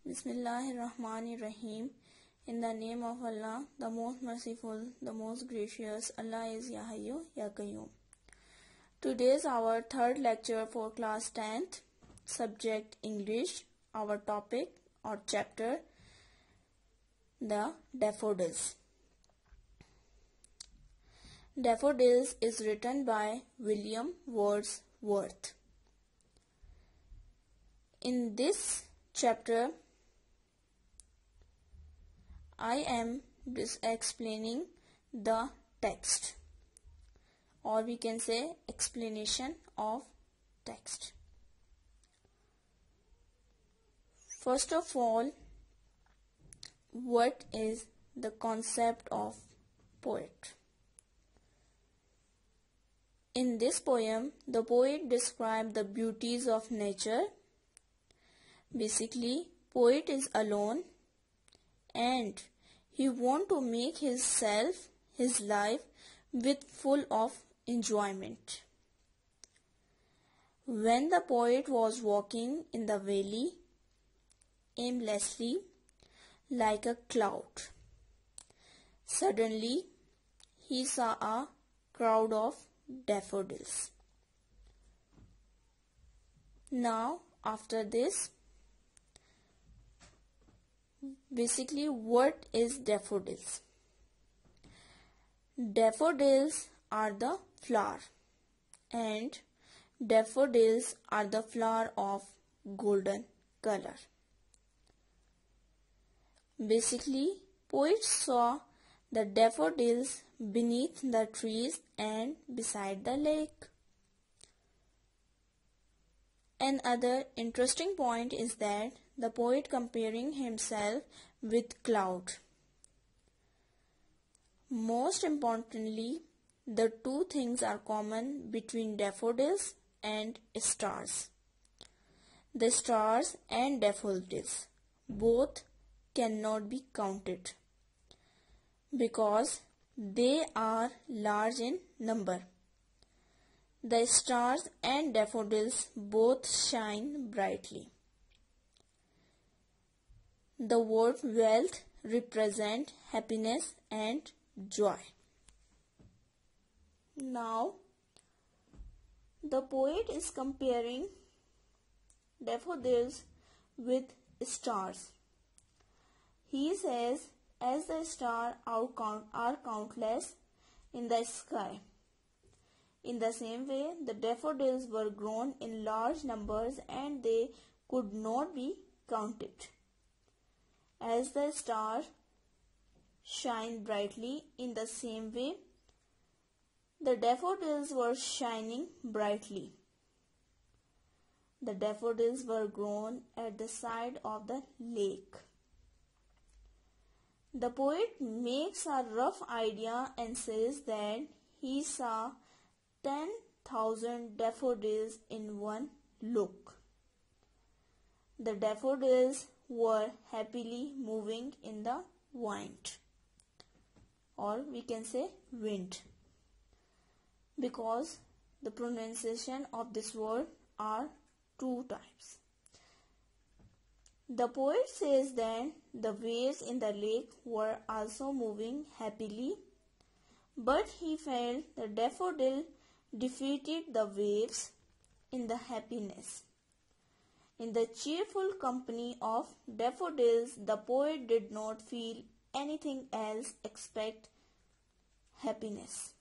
Bismillahirrahmanirrahim. In the name of Allah, the most merciful, the most gracious. Allah is Ya Hayyu, Ya Qayyum. Today is our third lecture for class 10th, subject English. Our topic or chapter, the daffodils. Daffodils is written by William Wordsworth. In this chapter, I am explaining the text, or we can say explanation of text. First of all, what is the concept of poet? In this poem, the poet described the beauties of nature. Basically, poet is alone and he wants to make his life with full of enjoyment. When the poet was walking in the valley aimlessly like a cloud, suddenly he saw a crowd of daffodils. Now, after this, basically, what is daffodils? Daffodils are the flower, and daffodils are the flower of golden color. Basically, poets saw the daffodils beneath the trees and beside the lake. Another interesting point is that the poet comparing himself with cloud. Most importantly, the two things are common between daffodils and stars. The stars and daffodils both cannot be counted because they are large in number. The stars and daffodils both shine brightly. The word wealth represents happiness and joy. Now, the poet is comparing daffodils with stars. He says, as the stars are countless in the sky, in the same way, the daffodils were grown in large numbers and they could not be counted. As the stars shine brightly, in the same way, the daffodils were shining brightly. The daffodils were grown at the side of the lake. The poet makes a rough idea and says that he saw 10,000 daffodils in one look. The daffodils were happily moving in the wind, or we can say wind, because the pronunciation of this word are two types. The poet says that the waves in the lake were also moving happily, but he felt the daffodil defeated the waves in the happiness. In the cheerful company of daffodils, the poet did not feel anything else except happiness.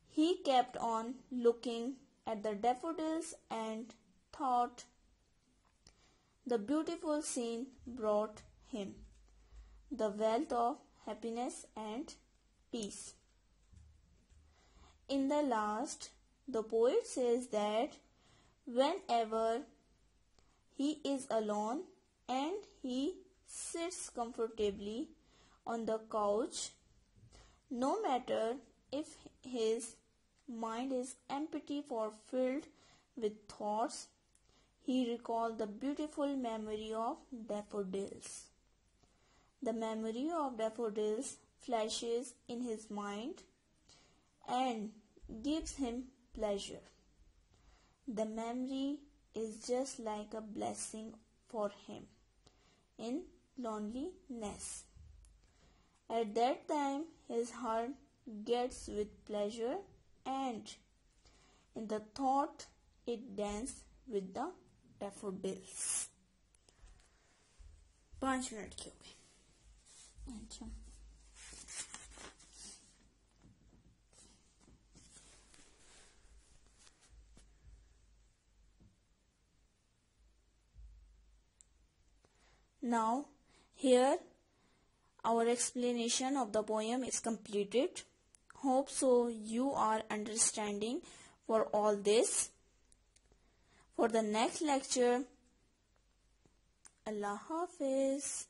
He kept on looking at the daffodils and thought the beautiful scene brought him the wealth of happiness and peace. In the last, the poet says that whenever he is alone and he sits comfortably on the couch, no matter if his mind is empty or filled with thoughts, he recalls the beautiful memory of daffodils. The memory of daffodils flashes in his mind and gives him pleasure. The memory is just like a blessing for him in loneliness. At that time his heart gets with pleasure, and in the thought it dances with the daffodils. 5 minute के हो गए. अच्छा, now here our explanation of the poem is completed. Hope so you are understanding for all this. For the next lecture, Allah Hafiz.